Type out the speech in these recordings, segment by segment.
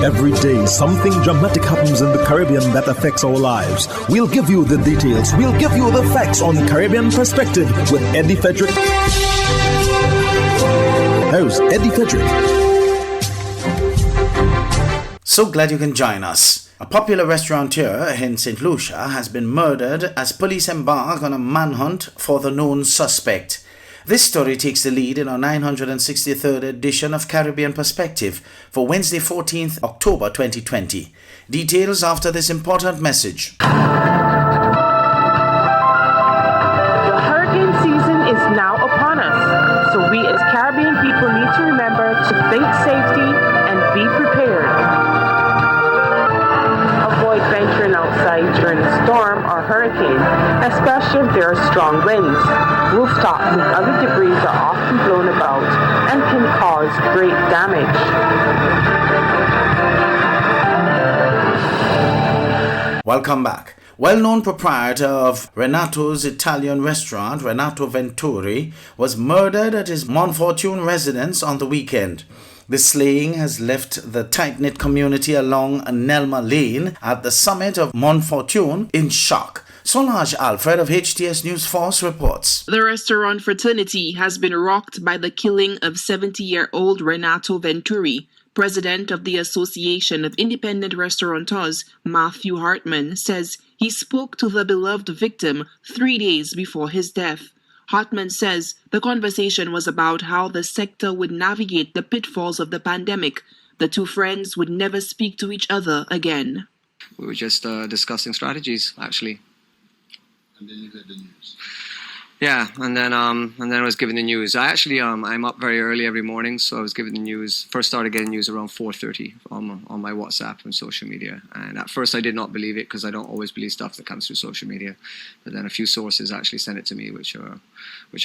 Every day, something dramatic happens in the Caribbean that affects our lives. We'll give you the details. We'll give you the facts on Caribbean Perspective with Eddie Frederick. Here's Eddie Frederick. So glad you can join us. A popular restaurateur in St. Lucia has been murdered as police embark on a manhunt for the known suspect. This story takes the lead in our 963rd edition of Caribbean Perspective for Wednesday, 14th October 2020. Details after this important message. The hurricane season is now upon us, so we as Caribbean people need to remember to think safety and be prepared. Avoid venturing outside during a storm or hurricane, especially if there are strong winds. Rooftops and other debris are often blown about and can cause great damage. Welcome back. Well-known proprietor of Renato's Italian restaurant, Renato Venturi, was murdered at his Monfortune residence on the weekend. The slaying has left the tight-knit community along Nelma Lane at the summit of Monfortune in shock. Collage Alfred of HTS News Force reports. The restaurant fraternity has been rocked by the killing of 70-year-old Renato Venturi. President of the Association of Independent Restaurateurs, Matthew Hartman, says he spoke to the beloved victim 3 days before his death. Hartman says the conversation was about how the sector would navigate the pitfalls of the pandemic. The two friends would never speak to each other again. We were just discussing strategies, actually. And then you heard the news. Yeah, and then I was given the news. I'm up very early every morning, so I was given the news. First started getting news around 4:30 on my WhatsApp and social media. And at first I did not believe it because I don't always believe stuff that comes through social media. But then a few sources actually sent it to me, which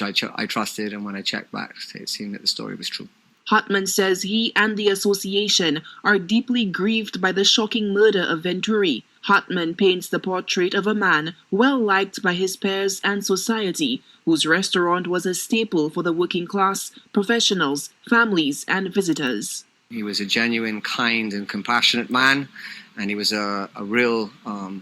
I trusted. And when I checked back, it seemed that the story was true. Hartman says he and the association are deeply grieved by the shocking murder of Venturi. Hartman paints the portrait of a man well liked by his peers and society, whose restaurant was a staple for the working class, professionals, families, and visitors. He was a genuine, kind, and compassionate man, and he was a real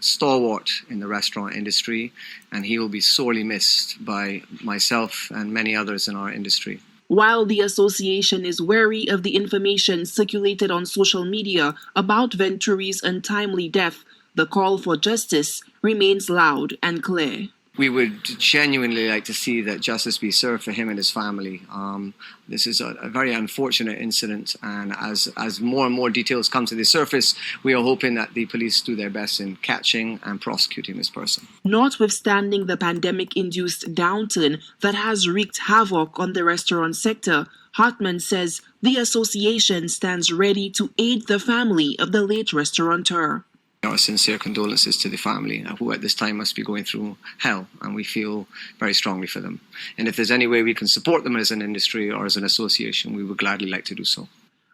stalwart in the restaurant industry, and he will be sorely missed by myself and many others in our industry. While the association is wary of the information circulated on social media about Venturi's untimely death, the call for justice remains loud and clear. We would genuinely like to see that justice be served for him and his family. This is a very unfortunate incident, and as more and more details come to the surface, we are hoping that the police do their best in catching and prosecuting this person. Notwithstanding the pandemic-induced downturn that has wreaked havoc on the restaurant sector, Hartman says the association stands ready to aid the family of the late restaurateur. Our sincere condolences to the family, who at this time must be going through hell, and we feel very strongly for them. And if there's any way we can support them as an industry or as an association, we would gladly like to do so.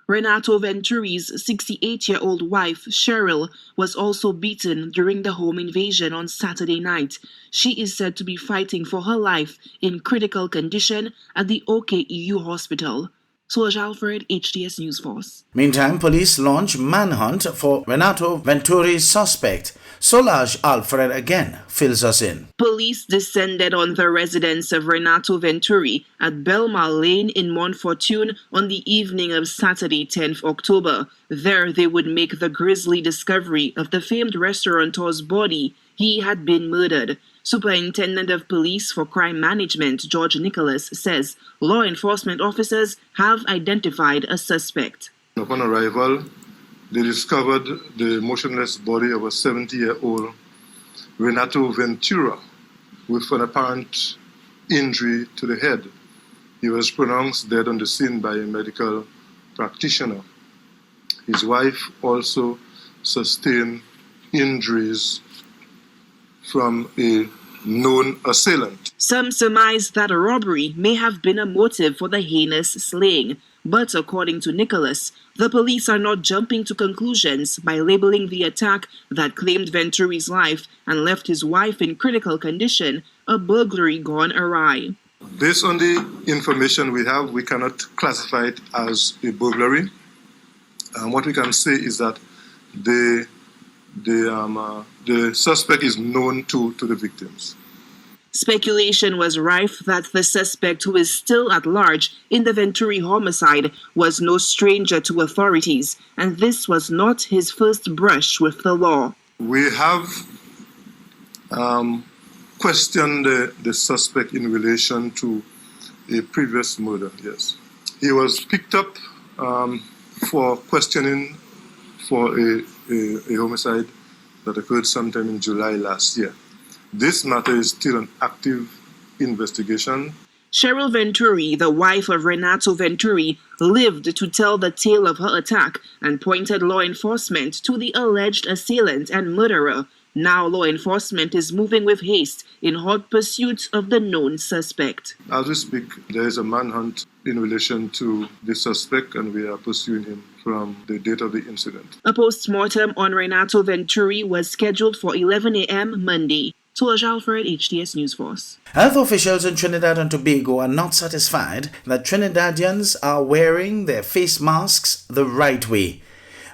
Renato Venturi's 68-year-old wife, Cheryl, was also beaten during the home invasion on Saturday night. She is said to be fighting for her life in critical condition at the OKEU hospital. Collage Alfred, HTS News Force. Meantime, police launch manhunt for Renato Venturi's suspect. Collage Alfred again fills us in. Police descended on the residence of Renato Venturi at Belmar Lane in Monfortune on the evening of Saturday, 10th October. There they would make the grisly discovery of the famed restaurateur's body. He had been murdered. Superintendent of Police for Crime Management, George Nicholas, says law enforcement officers have identified a suspect. Upon arrival, they discovered the motionless body of a 70-year-old Renato Ventura with an apparent injury to the head. He was pronounced dead on the scene by a medical practitioner. His wife also sustained injuries from a known assailant. Some surmise that a robbery may have been a motive for the heinous slaying. But according to Nicholas, the police are not jumping to conclusions by labeling the attack that claimed Venturi's life and left his wife in critical condition a burglary gone awry. Based on the information we have, we cannot classify it as a burglary. what we can say is that the suspect is known to the victims. Speculation was rife that the suspect, who is still at large in the Venturi homicide, was no stranger to authorities, and this was not his first brush with the law. We have questioned the suspect in relation to a previous murder, yes. He was picked up for questioning for a homicide that occurred sometime in July last year. This matter is still an active investigation. Cheryl Venturi, the wife of Renato Venturi, lived to tell the tale of her attack and pointed law enforcement to the alleged assailant and murderer. Now law enforcement is moving with haste in hot pursuit of the known suspect. As we speak, there is a manhunt in relation to the suspect, and we are pursuing him from the date of the incident. A post-mortem on Renato Venturi was scheduled for 11 a.m. Monday. Collage Alfred, HTS News Force. Health officials in Trinidad and Tobago are not satisfied that Trinidadians are wearing their face masks the right way.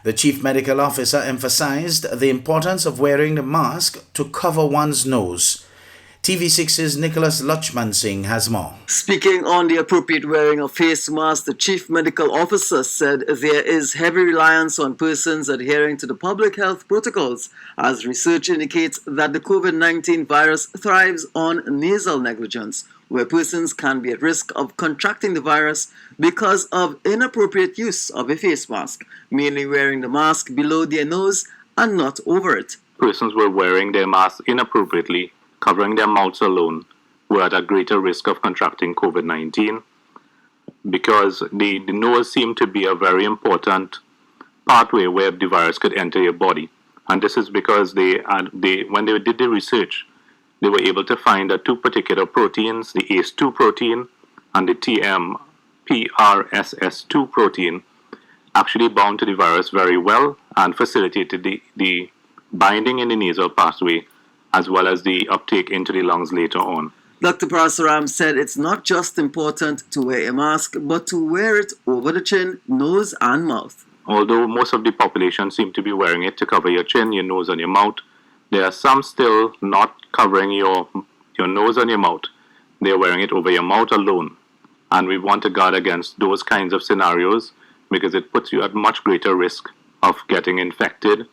The chief medical officer emphasized the importance of wearing the mask to cover one's nose. TV6's Nicholas Luchmansing has more. Speaking on the appropriate wearing of face masks, the chief medical officer said there is heavy reliance on persons adhering to the public health protocols, as research indicates that the COVID-19 virus thrives on nasal negligence, where persons can be at risk of contracting the virus because of inappropriate use of a face mask, mainly wearing the mask below their nose and not over it. Persons were wearing their masks inappropriately, covering their mouths alone, were at a greater risk of contracting COVID-19 because the nose seemed to be a very important pathway where the virus could enter your body. And this is because when they did the research, they were able to find that two particular proteins, the ACE2 protein and the TMPRSS2 protein, actually bound to the virus very well and facilitated the binding in the nasal pathway as well as the uptake into the lungs later on. Dr. Parasaram said it's not just important to wear a mask, but to wear it over the chin, nose and mouth. Although most of the population seem to be wearing it to cover your chin, your nose and your mouth, there are some still not covering your nose and your mouth. They're wearing it over your mouth alone. And we want to guard against those kinds of scenarios because it puts you at much greater risk of getting infected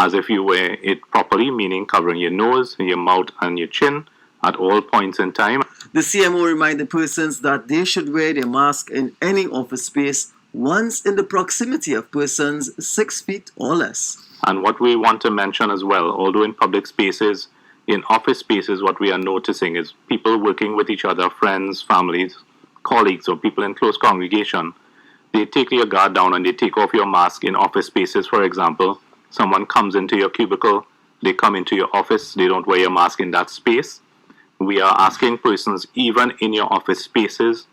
as if you wear it properly, meaning covering your nose, your mouth and your chin at all points in time. The CMO reminded persons that they should wear their mask in any office space once in the proximity of persons 6 feet or less. And what we want to mention as well, although in public spaces, in office spaces, what we are noticing is people working with each other, friends, families, colleagues, or people in close congregation, they take your guard down and they take off your mask in office spaces, for example. Someone comes into your cubicle, they come into your office, they don't wear your mask in that space. We are asking persons, even in your office spaces,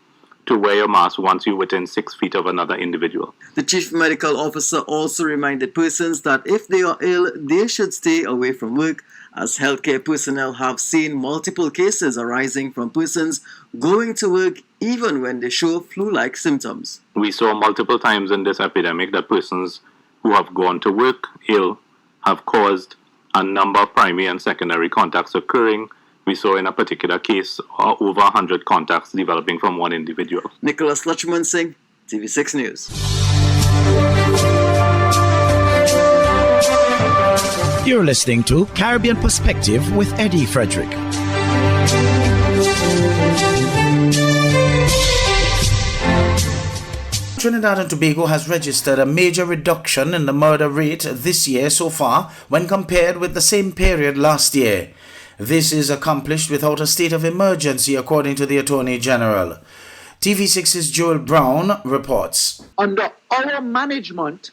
to wear your mask once you're within 6 feet of another individual. The chief medical officer also reminded persons that if they are ill, they should stay away from work, as healthcare personnel have seen multiple cases arising from persons going to work even when they show flu-like symptoms. We saw multiple times in this epidemic that persons who have gone to work ill have caused a number of primary and secondary contacts occurring. We saw in a particular case over 100 contacts developing from one individual. Nicholas Luchmansing, TV6 News. You're listening to Caribbean Perspective with Eddie Frederick. Trinidad and Tobago has registered a major reduction in the murder rate this year so far when compared with the same period last year. This is accomplished without a state of emergency, according to the Attorney General. TV6's Joel Brown reports. Under our management,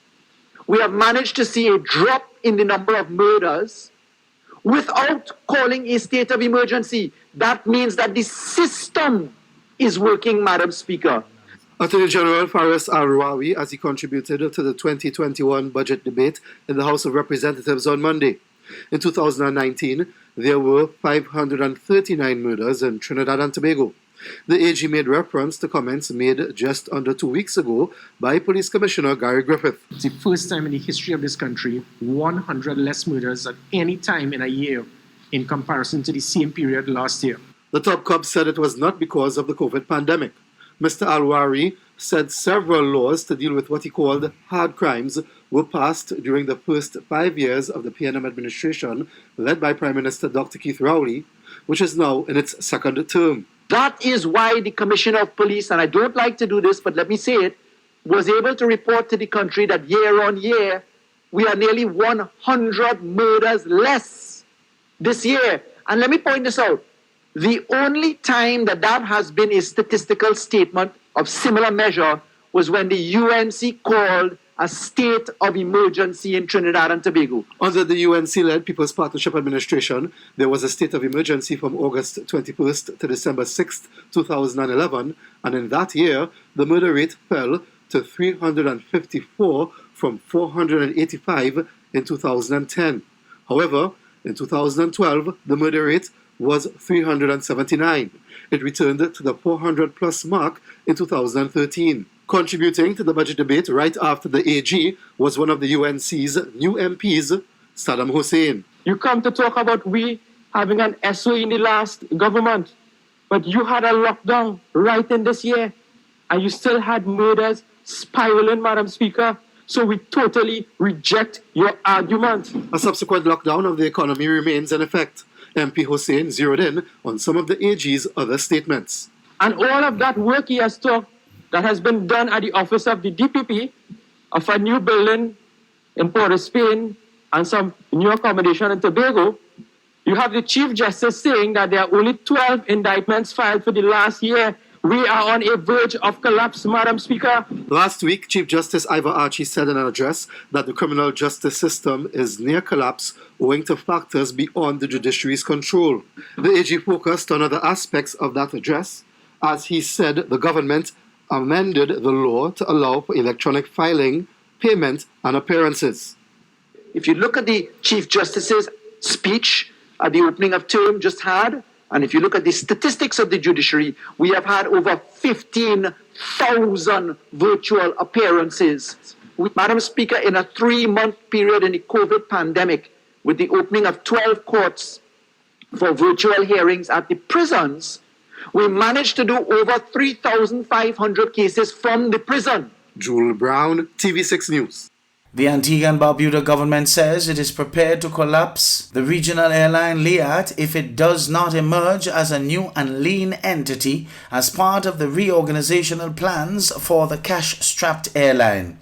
we have managed to see a drop in the number of murders without calling a state of emergency. That means that the system is working, Madam Speaker. Attorney General Faris Al-Rawi, as he contributed to the 2021 budget debate in the House of Representatives on Monday. In 2019, there were 539 murders in Trinidad and Tobago. The AG made reference to comments made just under 2 weeks ago by Police Commissioner Gary Griffith. It's the first time in the history of this country, 100 less murders at any time in a year in comparison to the same period last year. The top cop said it was not because of the COVID pandemic. Mr. Alwari said several laws to deal with what he called hard crimes were passed during the first 5 years of the PNM administration led by Prime Minister Dr. Keith Rowley, which is now in its second term. That is why the Commissioner of Police, and I don't like to do this, but let me say it, was able to report to the country that year on year, we are nearly 100 murders less this year. And let me point this out. The only time that has been a statistical statement of similar measure was when the UNC called a state of emergency in Trinidad and Tobago. Under the UNC-led People's Partnership Administration, there was a state of emergency from August 21st to December 6th, 2011, and in that year, the murder rate fell to 354 from 485 in 2010. However, in 2012, the murder rate was 379. It returned to the 400-plus mark in 2013. Contributing to the budget debate right after the AG was one of the UNC's new MPs, Saddam Hussein. You come to talk about we having an SO in the last government, but you had a lockdown right in this year, and you still had murders spiraling, Madam Speaker. So we totally reject your argument. A subsequent lockdown of the economy remains in effect. MP Hussein zeroed in on some of the AG's other statements. And all of that work he has talked that has been done at the office of the DPP, of a new building in Port of Spain and some new accommodation in Tobago, you have the Chief Justice saying that there are only 12 indictments filed for the last year. We are on a verge of collapse, Madam Speaker. Last week, Chief Justice Ivor Archie said in an address that the criminal justice system is near collapse owing to factors beyond the judiciary's control. The AG focused on other aspects of that address, as he said the government amended the law to allow for electronic filing, payment, and appearances. If you look at the Chief Justice's speech at the opening of term just had, and if you look at the statistics of the judiciary, we have had over 15,000 virtual appearances. Madam Speaker, in a 3-month period in the COVID pandemic, with the opening of 12 courts for virtual hearings at the prisons, we managed to do over 3,500 cases from the prison. Jewel Brown, TV6 News. The Antigua and Barbuda government says it is prepared to collapse the regional airline Liat if it does not emerge as a new and lean entity as part of the reorganizational plans for the cash-strapped airline.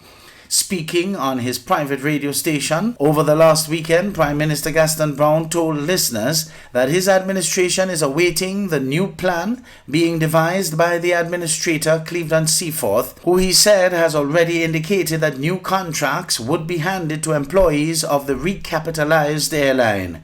Speaking on his private radio station over the last weekend, Prime Minister Gaston Brown told listeners that his administration is awaiting the new plan being devised by the administrator Cleveland Seaforth, who he said has already indicated that new contracts would be handed to employees of the recapitalized airline.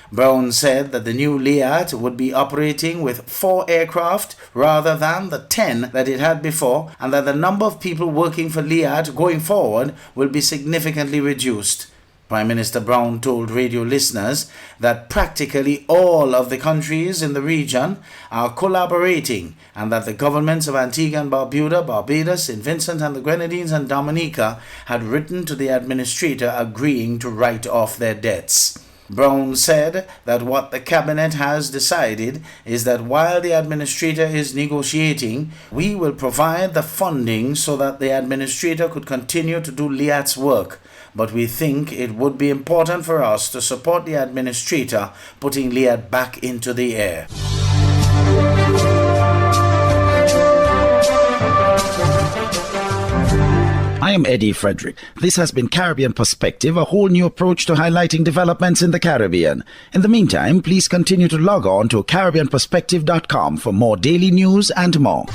Brown said that the new Liat would be operating with 4 aircraft rather than the 10 that it had before, and that the number of people working for Liat going forward will be significantly reduced. Prime Minister Brown told radio listeners that practically all of the countries in the region are collaborating and that the governments of Antigua and Barbuda, Barbados, St. Vincent and the Grenadines and Dominica had written to the administrator agreeing to write off their debts. Brown said that what the cabinet has decided is that while the administrator is negotiating, we will provide the funding so that the administrator could continue to do Liat's work. But we think it would be important for us to support the administrator putting Liat back into the air. I am Eddie Frederick. This has been Caribbean Perspective, a whole new approach to highlighting developments in the Caribbean. In the meantime, please continue to log on to CaribbeanPerspective.com for more daily news and more.